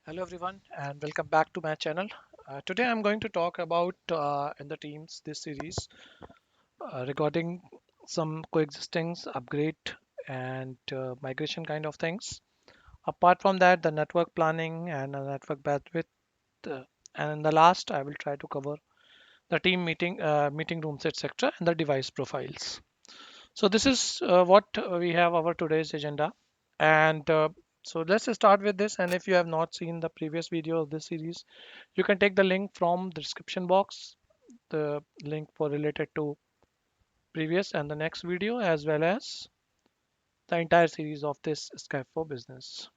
Hello everyone and welcome back to my channel. Today I'm going to talk about in the teams this series regarding some coexistence, upgrade and migration kind of things. Apart from that, the network planning and network bandwidth. Uh, and in the last, I will try to cover the team meeting rooms, etc., and the device profiles. So this is what we have our today's agenda. And so let's start with this. And if you have not seen the previous video of this series, you can take the link from the description box, the link for related to previous and the next video, as well as the entire series of this Skype for Business.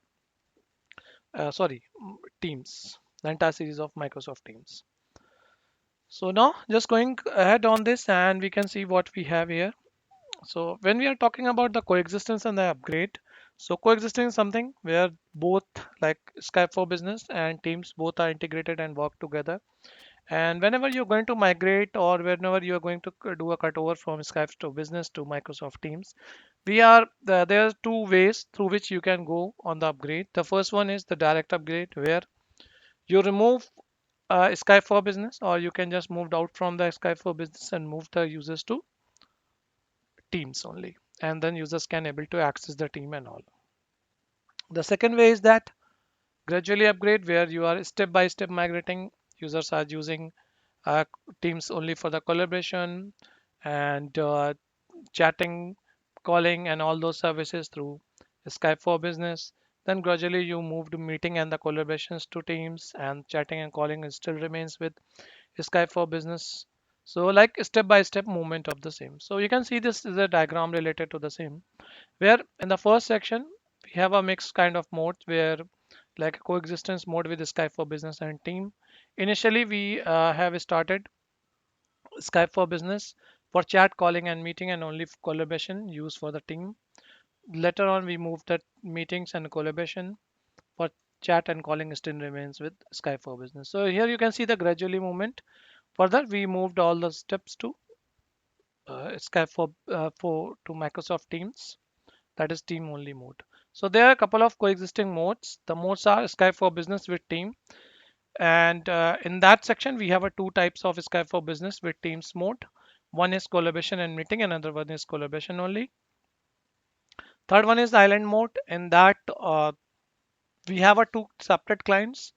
Teams, the entire series of Microsoft Teams. So now just going ahead on this and we can see what we have here. So when we are talking about the coexistence and the upgrade, so coexistence is something where both like Skype for Business and Teams both are integrated and work together. And whenever you're going to migrate or whenever you're going to do a cutover from Skype to Business to Microsoft Teams, there are two ways through which you can go on the upgrade. The first one is the direct upgrade where you remove Skype for Business, or you can just move out from the Skype for Business and move the users to Teams only, and then users can able to access the team and all. The second way is that gradually upgrade where you are step by step migrating. Users are using uh, Teams only for the collaboration and chatting, calling, and all those services through Skype for Business. Then gradually you move to meeting and the collaborations to Teams, and chatting and calling still remains with Skype for Business. So like step by step movement of the same. So you can see this is a diagram related to the same, where in the first section we have a mixed kind of mode where like a coexistence mode with Skype for Business and team. Initially we have started Skype for Business for chat, calling and meeting, and only collaboration used for the team. Later on we moved that meetings and collaboration for chat and calling still remains with Skype for Business. So here you can see the gradually movement. Further we moved all the steps to Skype for to Microsoft Teams, that is team only mode. So there are a couple of coexisting modes. The modes are Skype for Business with team, and in that section we have a two types of Skype for Business with Teams mode. One is collaboration and meeting, another one is collaboration only. Third one is island mode. In that we have a two separate clients.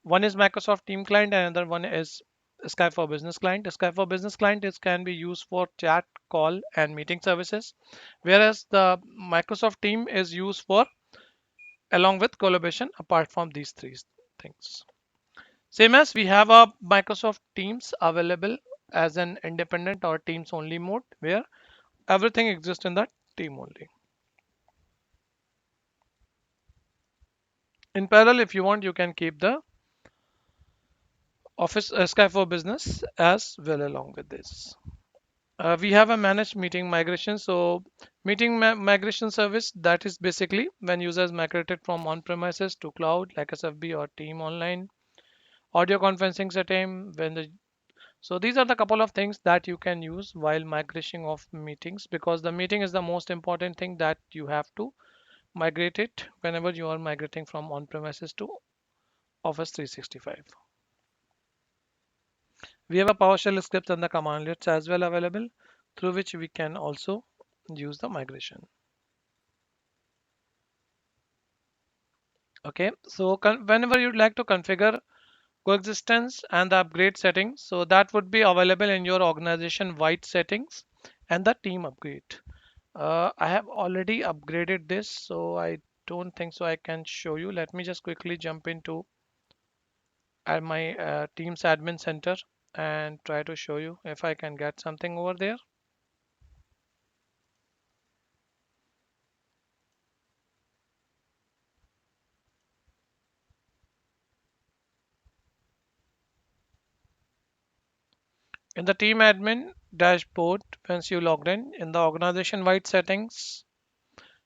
One is Microsoft Team client and another one is Skype for Business client. Skype for Business client is can be used for chat, call, and meeting services, whereas the Microsoft Team is used for along with collaboration apart from these three things. Same as we have a Microsoft Teams available as an independent or Teams only mode where everything exists in that team only. In parallel, if you want, you can keep the Office Skype for Business as well along with this. We have a managed meeting migration. So meeting migration service, that is basically when users migrated from on-premises to cloud like SFB or team online. Audio conferencing setting when the so these are the couple of things that you can use while migrating of meetings, because the meeting is the most important thing that you have to migrate it whenever you are migrating from on-premises to Office 365. We have a PowerShell script and the commandlets as well available through which we can also use the migration. Okay, so whenever you'd like to configure coexistence and the upgrade settings, so that would be available in your organization wide settings and the team upgrade. I have already upgraded this, so I don't think so I can show you. Let me just quickly jump into my Teams admin center and try to show you if I can get something over there. In the team admin dashboard, once you logged in the organization wide settings,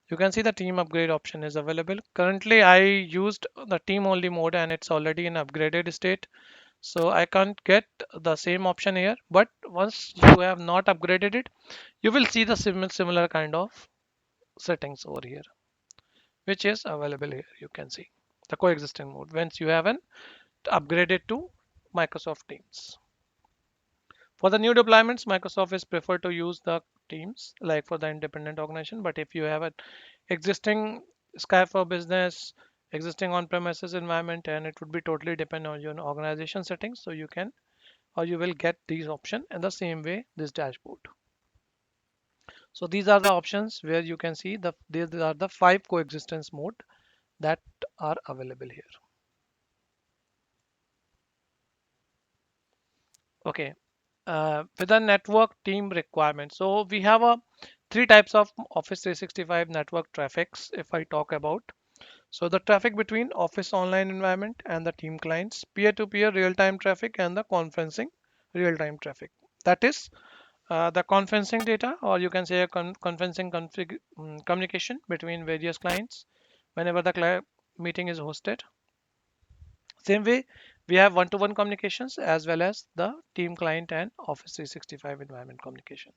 you can see the team upgrade option is available. Currently, I used the team only mode and it's already in upgraded state. So I can't get the same option here. But once you have not upgraded it, you will see the similar kind of settings over here, which is available here. You can see. the coexisting mode, once you haven't upgraded to Microsoft Teams. For the new deployments, Microsoft is preferred to use the Teams like for the independent organization. But if you have an existing Sky for Business, existing on-premises environment, and it would be totally depend on your organization settings, so you can or you will get these options in the same way this dashboard. So these are the options where you can see these are the 5 coexistence mode that are available here. Okay, with a network team requirement. So we have a 3 types of Office 365 network traffics if I talk about. So the traffic between Office Online environment and the team clients, peer-to-peer real-time traffic, and the conferencing real-time traffic. That is the conferencing data, or you can say a conferencing communication between various clients whenever the meeting is hosted. Same way, we have one-to-one communications as well as the team client and Office 365 environment communication.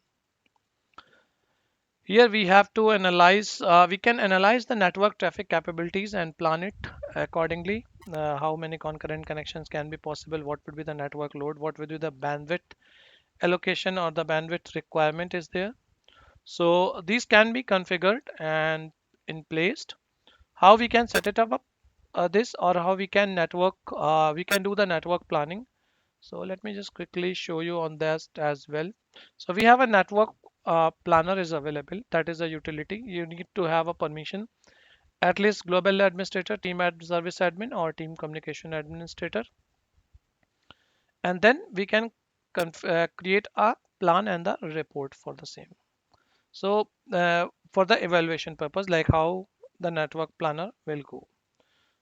Here we have to analyze, we can analyze the network traffic capabilities and plan it accordingly. How many concurrent connections can be possible? What would be the network load? What would be the bandwidth allocation or the bandwidth requirement is there? So these can be configured and in placed. How we can set it up this or how we can we can do the network planning. So let me just quickly show you on this as well. So we have a network planner is available. That is a utility. You need to have a permission, at least global administrator, team service admin, or team communication administrator. And then we can create a plan and the report for the same. So for the evaluation purpose, like how the network planner will go.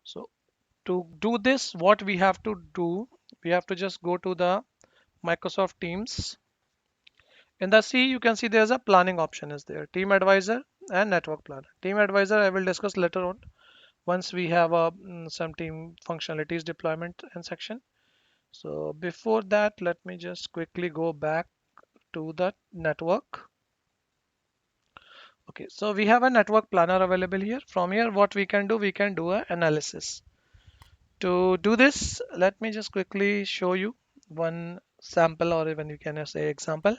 So to do this, what we have to do, we have to just go to the Microsoft Teams. In the C, you can see there's a planning option is there, Team Advisor and Network Planner. Team Advisor I will discuss later on once we have some team functionalities deployment and section. So before that, let me just quickly go back to the network. Okay, so we have a network planner available here. From here, what we can do an analysis. To do this, let me just quickly show you one sample or even you can say example.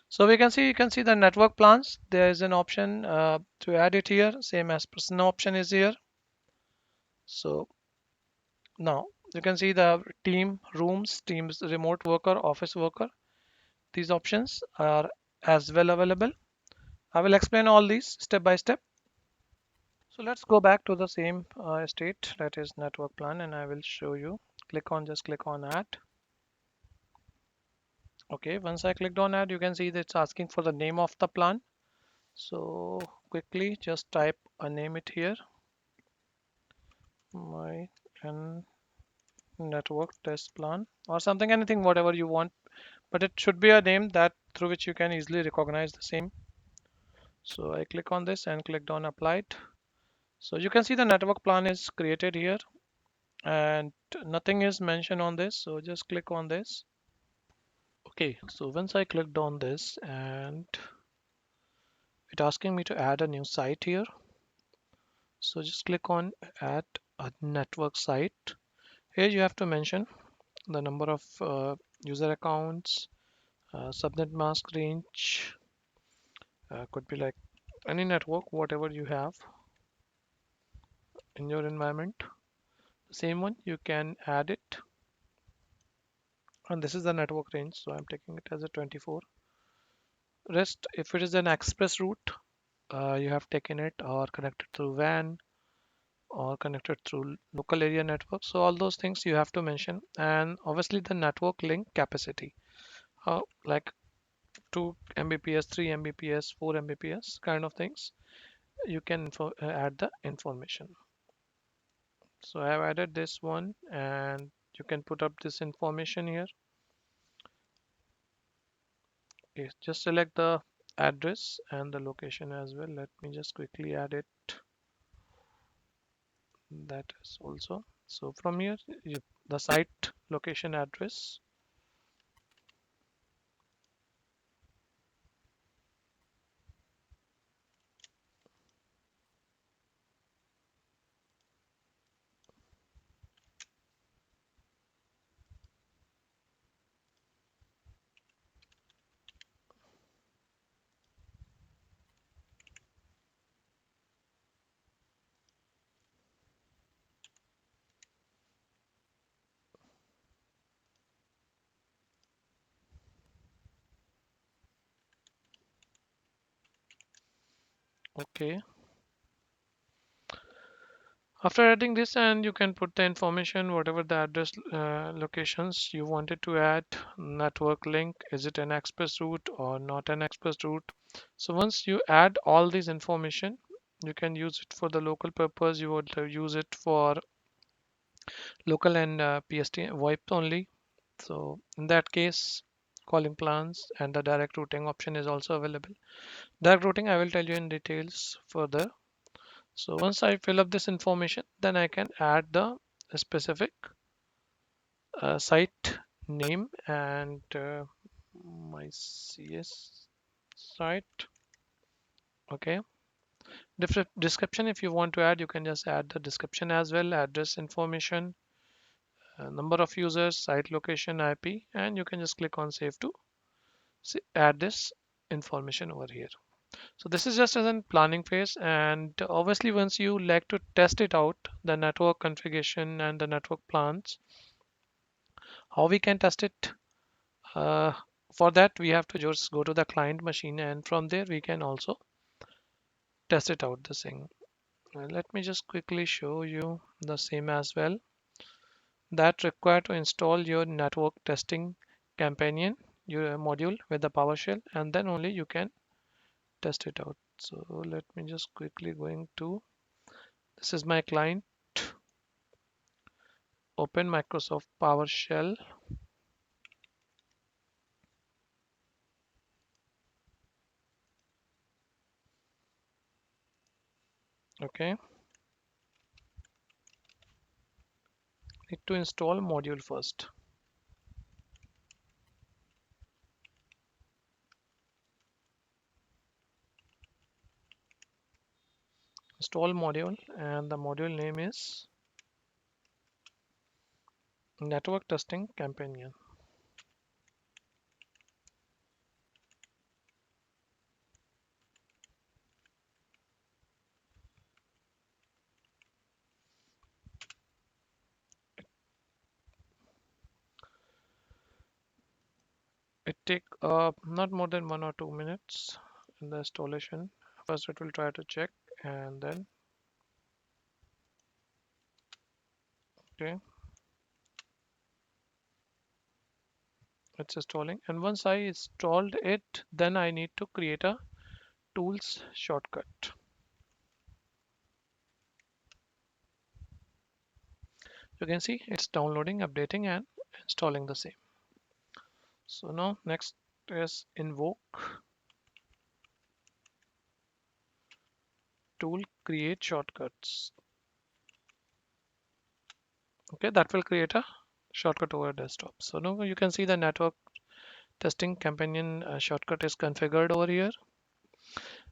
So we can see, you can see the network plans. There is an option to add it here. Same as person option is here. So now you can see the team rooms, teams, remote worker, office worker. These options are as well available. I will explain all these step by step. So let's go back to the same state, that is network plan, and I will show you. Just click on add. Okay, once I clicked on add, you can see that it's asking for the name of the plan. So quickly just type a name it here. My network test plan or something, anything, whatever you want, but it should be a name that through which you can easily recognize the same. So I click on this and clicked on applied. So you can see the network plan is created here and nothing is mentioned on this. So just click on this. Okay, so once I clicked on this and it asking me to add a new site here. So just click on add a network site. Here you have to mention the number of user accounts, subnet mask range, could be like any network, whatever you have in your environment. The same one, you can add it. And this is the network range, so I'm taking it as a 24. Rest, if it is an express route, you have taken it or connected through WAN or connected through local area network. So all those things you have to mention. And obviously the network link capacity, like 2 Mbps, 3 Mbps, 4 Mbps kind of things. You can add the information. So I have added this one and you can put up this information here. Okay, just select the address and the location as well. Let me just quickly add it. That is also. So from here, the site location address. Okay. After adding this, and you can put the information, whatever the address locations you wanted to add, network link, is it an express route or not an express route. So once you add all this information, you can use it for the local purpose. You want to use it for local and PST VoIP only. So in that case, calling plans and the direct routing option is also available. Direct routing, I will tell you in details further. So once I fill up this information, then I can add the specific site name and my CS site. Okay. Description, if you want to add, you can just add the description as well, address information, number of users, site location, IP, and you can just click on save to add this information over here. So this is just as a planning phase, and obviously once you like to test it out, the network configuration and the network plans, how we can test it? Uh, for that, we have to just go to the client machine, and from there we can also test it out the same. Let me just quickly show you the same as well. That require to install your network testing companion, your module with the PowerShell, and then only you can test it out. So let me just quickly going to, this is my client, open Microsoft PowerShell. Okay, need to install module first. Install module, and the module name is network testing companion. It take not more than 1 or 2 minutes in the installation. First it will try to check, and then okay, it's installing. And once I installed it, then I need to create a tools shortcut. You can see it's downloading, updating, and installing the same. So now next is invoke tool create shortcuts. Okay, that will create a shortcut over desktop. So now you can see the network testing companion shortcut is configured over here.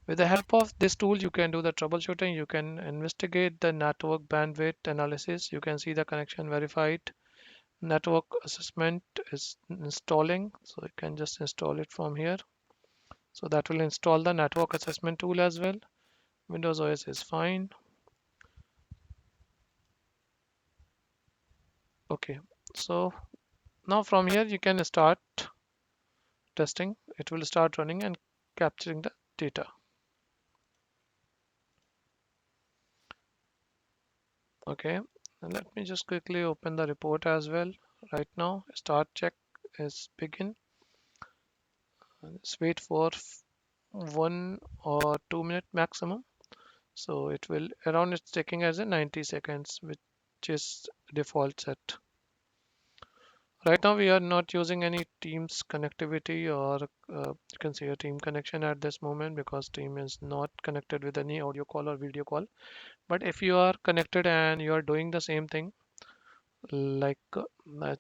With the help of this tool, you can do the troubleshooting, you can investigate the network bandwidth analysis, you can see the connection verified, network assessment is installing, so you can just install it from here. So that will install the network assessment tool as well. Windows OS is fine. Okay, so now from here you can start testing. It will start running and capturing the data. Okay, and let me just quickly open the report as well. Right now, start check is begin. Let's wait for 1 or 2 minute maximum. So it will around, it's taking as a 90 seconds, which is default set. Right now we are not using any Teams connectivity, or you can say a team connection at this moment, because team is not connected with any audio call or video call. But if you are connected and you are doing the same thing like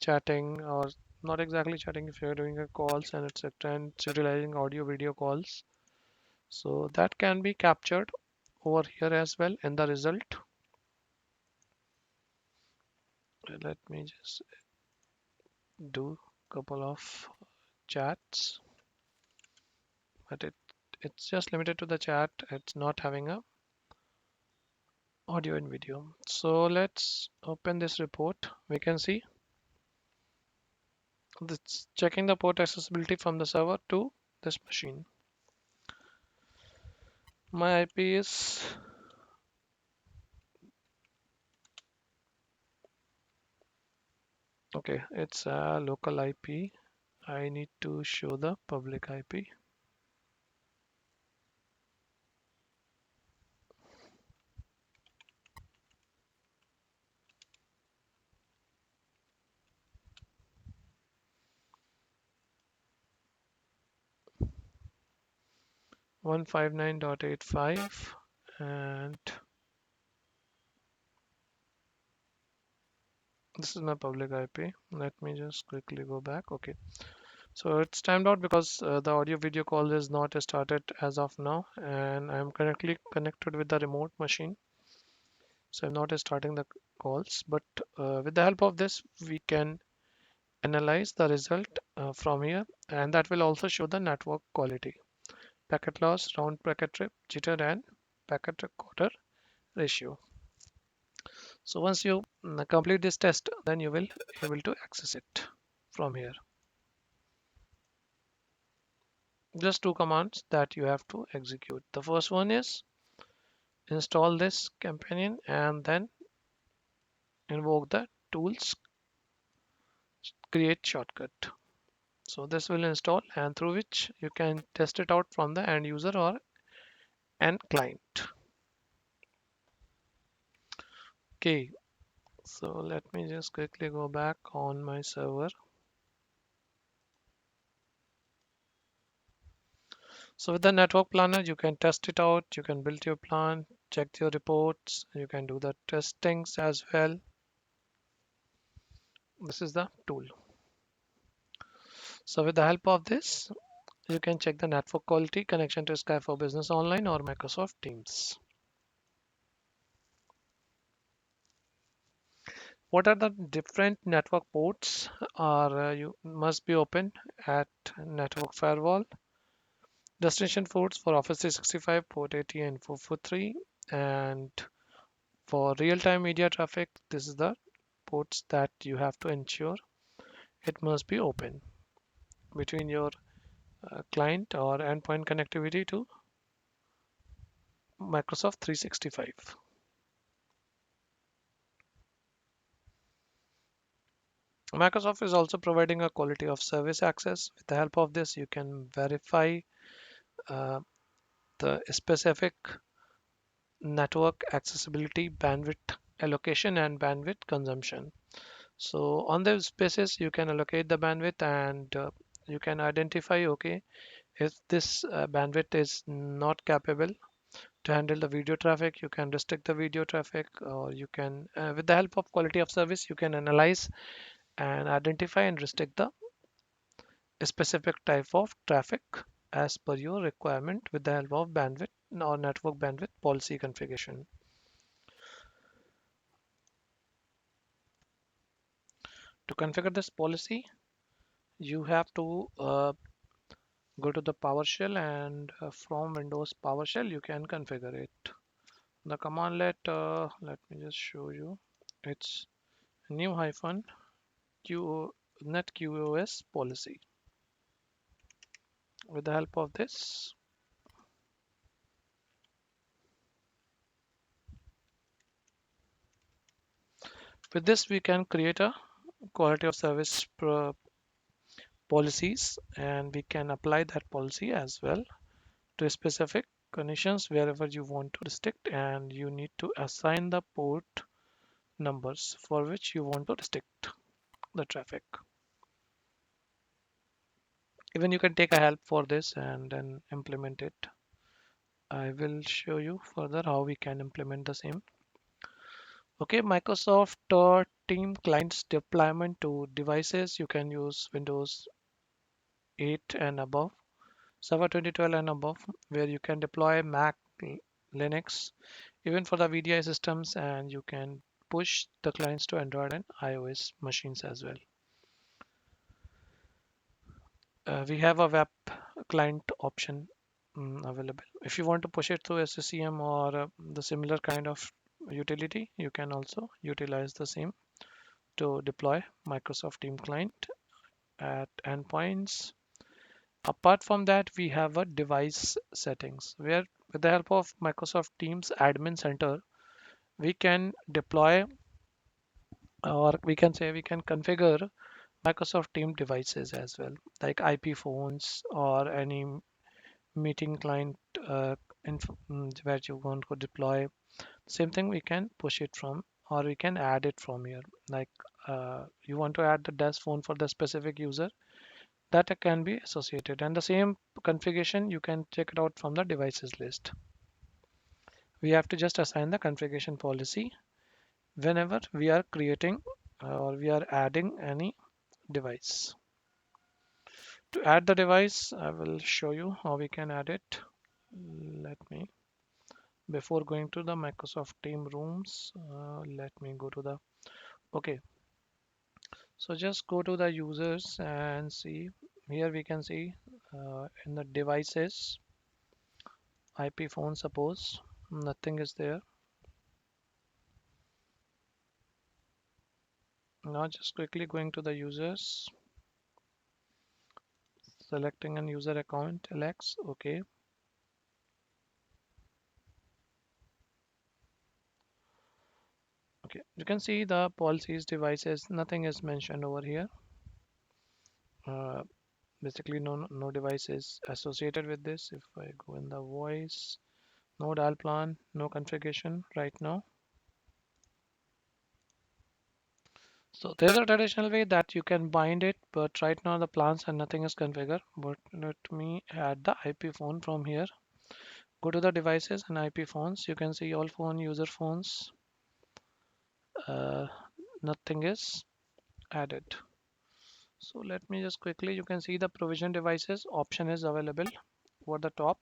chatting, or not exactly chatting, if you're doing a calls and etc, and it's utilizing audio video calls, so that can be captured over here as well in the result. Let me just do a couple of chats, but it's just limited to the chat, it's not having a audio and video. So let's open this report. We can see it's checking the port accessibility from the server to this machine. My IP is okay, it's a local IP. I need to show the public IP. One 159.85 and this is my public IP. Let me just quickly go back. Okay, so it's timed out because the audio video call is not started as of now, and I'm currently connected with the remote machine. So I'm not starting the calls, but with the help of this, we can analyze the result from here, and that will also show the network quality, packet loss, round packet trip, jitter, and packet recorder ratio. So once you complete this test, then you will able to access it from here. Just two commands that you have to execute. The first one is install this companion and then invoke the tools create shortcut. So this will install and through which you can test it out from the end user or end client. Okay, so let me just quickly go back on my server. So with the network planner, you can test it out, you can build your plan, check your reports, you can do the testings as well. This is the tool. So with the help of this, you can check the network quality connection to Sky for Business Online or Microsoft Teams. What are the different network ports are you must be open at network firewall? Destination ports for Office 365 port 80 and 443, and for real-time media traffic, this is the ports that you have to ensure it must be open between your client or endpoint connectivity to Microsoft 365. Microsoft is also providing a quality of service access. With the help of this, you can verify uh, the specific network accessibility, bandwidth allocation, and bandwidth consumption. So on those basis, you can allocate the bandwidth and you can identify, okay, if this bandwidth is not capable to handle the video traffic, you can restrict the video traffic, or you can, with the help of quality of service, you can analyze and identify and restrict the specific type of traffic as per your requirement with the help of bandwidth or network bandwidth policy configuration. To configure this policy, you have to go to the PowerShell and from Windows PowerShell you can configure it. The command let me just show you. It's new hyphen Q net QoS policy. With the help of this, we can create a quality of service policies, and we can apply that policy as well to specific conditions wherever you want to restrict, and you need to assign the port numbers for which you want to restrict the traffic. Even you can take a help for this and then implement it. I will show you further how we can implement the same. Okay, Microsoft Team clients deployment to devices. You can use Windows 8 and above, Server 2012 and above, where you can deploy Mac, Linux, even for the VDI systems, and you can push the clients to Android and iOS machines as well. We have a web client option available. If you want to push it through SCCM or the similar kind of utility, you can also utilize the same to deploy Microsoft Team client at endpoints Apart from that, we have a device settings where with the help of Microsoft Teams Admin Center, we can deploy, or we can say we can configure Microsoft Team devices as well, like IP phones or any meeting client where you want to deploy. Same thing, we can push it from, or we can add it from here. Like you want to add the desk phone for the specific user, that can be associated. And the same configuration, you can check it out from the devices list. We have to just assign the configuration policy whenever we are creating or we are adding any device. To add the device, I will show you how we can add it. Let me, before going to the Microsoft Team Rooms, let me go to the, okay. So just go to the users and see, here we can see in the devices, IP phone, suppose nothing is there. Now just quickly going to the users, selecting an user account, Alex, okay. Okay, you can see the policies, devices, nothing is mentioned over here. Basically no device is associated with this. If I go in the voice, no dial plan, no configuration right now. So there's a traditional way that you can bind it, but right now the plans and nothing is configured. But let me add the IP phone from here. Go to the devices and IP phones. You can see all phone, user phones. Uh, Nothing is added. So let me just quickly, you can see the provision devices option is available over the top.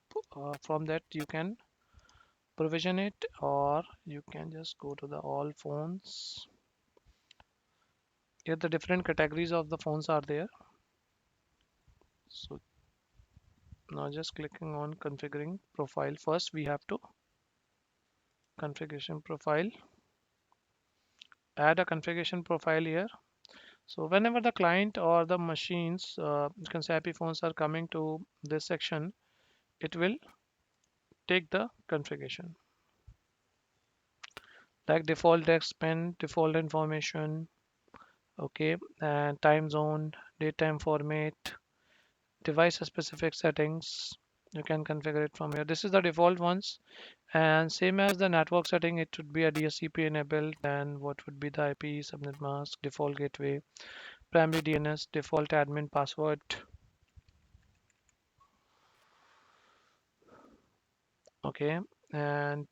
From that you can provision it, or you can just go to the all phones. Here the different categories of the phones are there. So now just clicking on configuring profile. First we have to configuration profile, add a configuration profile here. So whenever the client or the machines, you can say IP phones are coming to this section, it will take the configuration like default text pen, default information, okay, and time zone, datetime format, device specific settings. You can configure it from here. This is the default ones, and same as the network setting, it should be a DHCP enabled. And what would be the IP subnet mask, default gateway, primary DNS, default admin password. Okay, and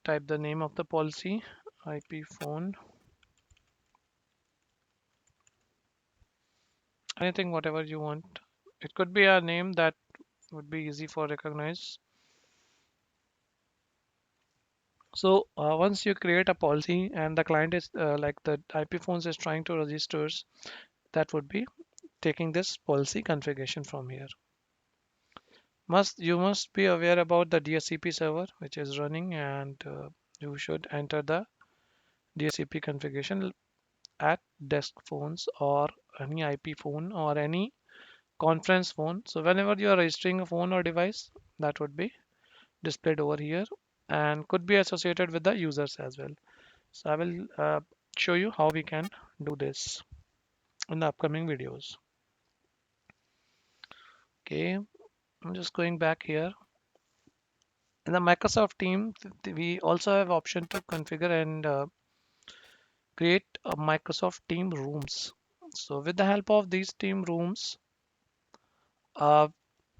type the name of the policy, IP phone, anything whatever you want. It could be a name that would be easy for recognize. So once you create a policy and the client is like the IP phones is trying to register, that would be taking this policy configuration from here. You must be aware about the DHCP server which is running, and you should enter the DHCP configuration at desk phones or any IP phone or any conference phone. So whenever you are registering a phone or device, that would be displayed over here and could be associated with the users as well. So I will show you how we can do this in the upcoming videos. Okay, I'm just going back here. In the Microsoft team, we also have option to configure and create a Microsoft team rooms. So with the help of these team rooms, uh,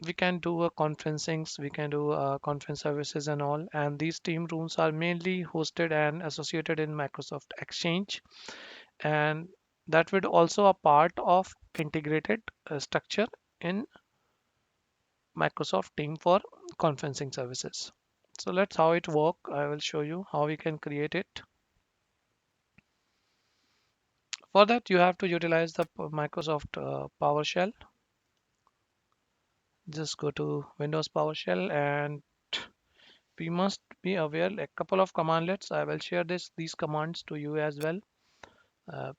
we can do a conferencings, we can do conference services and all. And these team rooms are mainly hosted and associated in Microsoft Exchange, and that would also a part of integrated structure in Microsoft Team for conferencing services. So let's how it work. I will show you how we can create it. For that, you have to utilize the Microsoft PowerShell. Just go to Windows PowerShell, and we must be aware a couple of commandlets. I will share these commands to you as well.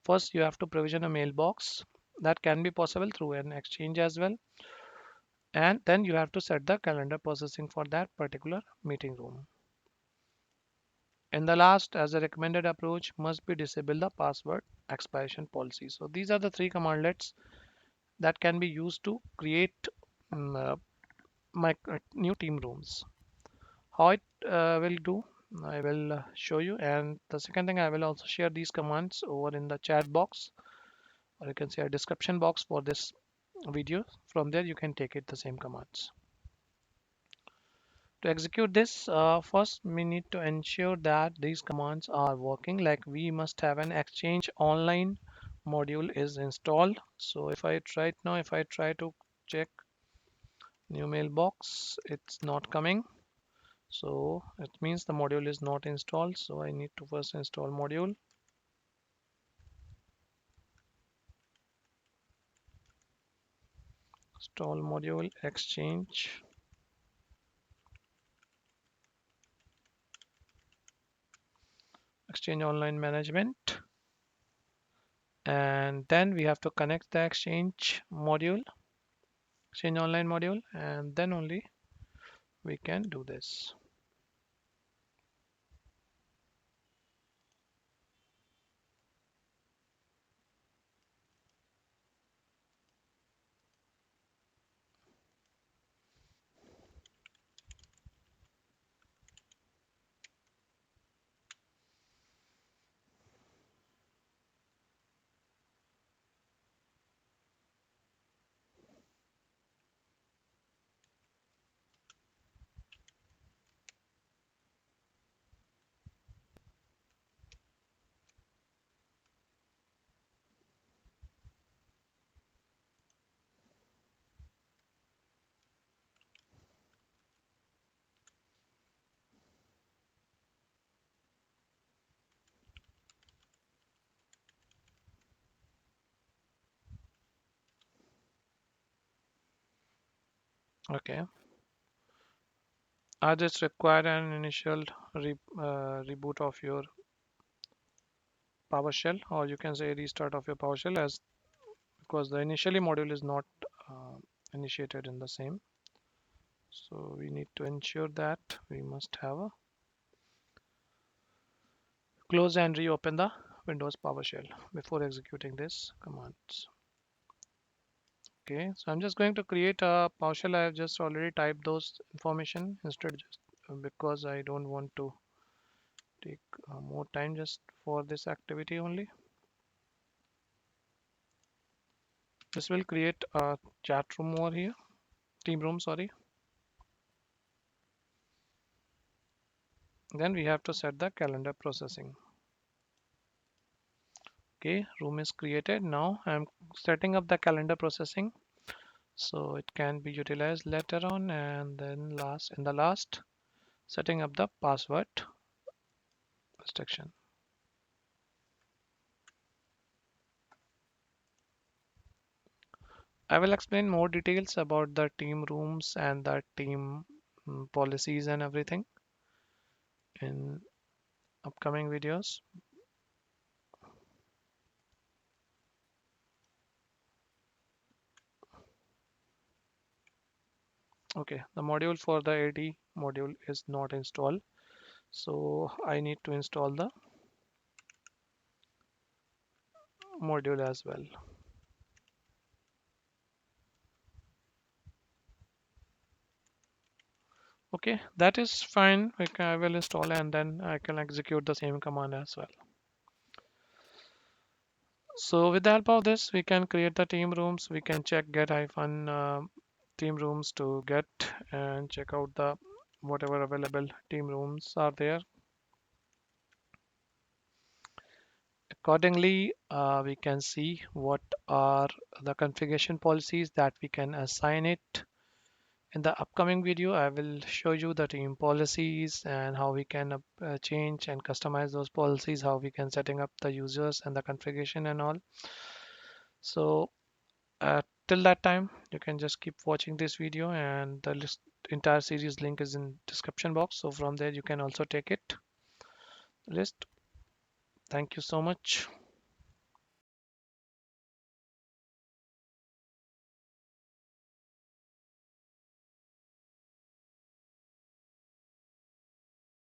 First, you have to provision a mailbox. That can be possible through an Exchange as well, And then you have to set the calendar processing for that particular meeting room. In the last, as a recommended approach, must be disable the password expiration policy. So these are the three commandlets that can be used to create my new team rooms. How it will do, I will show you. And the second thing, I will also share these commands over in the chat box, or you can say a description box for this video. From there, you can take it the same commands. To execute this, first we need to ensure that these commands are working. Like we must have an Exchange Online module is installed. So if I try it now, if I try to check new mailbox, it's not coming. So it means the module is not installed. So I need to first install module. Install module Exchange. Exchange Online Management. And then we have to connect the Exchange module, Exchange Online module, and then only we can do this. Okay. I just require an initial reboot of your PowerShell, or you can say restart of your PowerShell, as because the initially module is not uh, initiated in the same. So we need to ensure that we must have a close and reopen the Windows PowerShell before executing this commands. Okay, so I'm just going to create a PowerShell. I have just already typed those information instead, just because I don't want to take more time just for this activity only. This will create a chat room over here, team room, sorry. Then we have to set the calendar processing. Okay, room is created. Now I'm setting up the calendar processing so it can be utilized later on. And then in the last, setting up the password restriction. I will explain more details about the team rooms and the team policies and everything in upcoming videos. Okay, the module for the AD module is not installed, so I need to install the module as well. Okay, that is fine. I will install and then I can execute the same command as well. So with the help of this, we can create the team rooms. We can check get team rooms to get and check out the whatever available team rooms are there. Accordingly, we can see what are the configuration policies that we can assign it. In the upcoming video, I will show you the team policies and how we can change and customize those policies, how we can setting up the users and the configuration and all. So till that time, you can just keep watching this video, and the entire series link is in description box. So from there, you can also take it list. Thank you so much.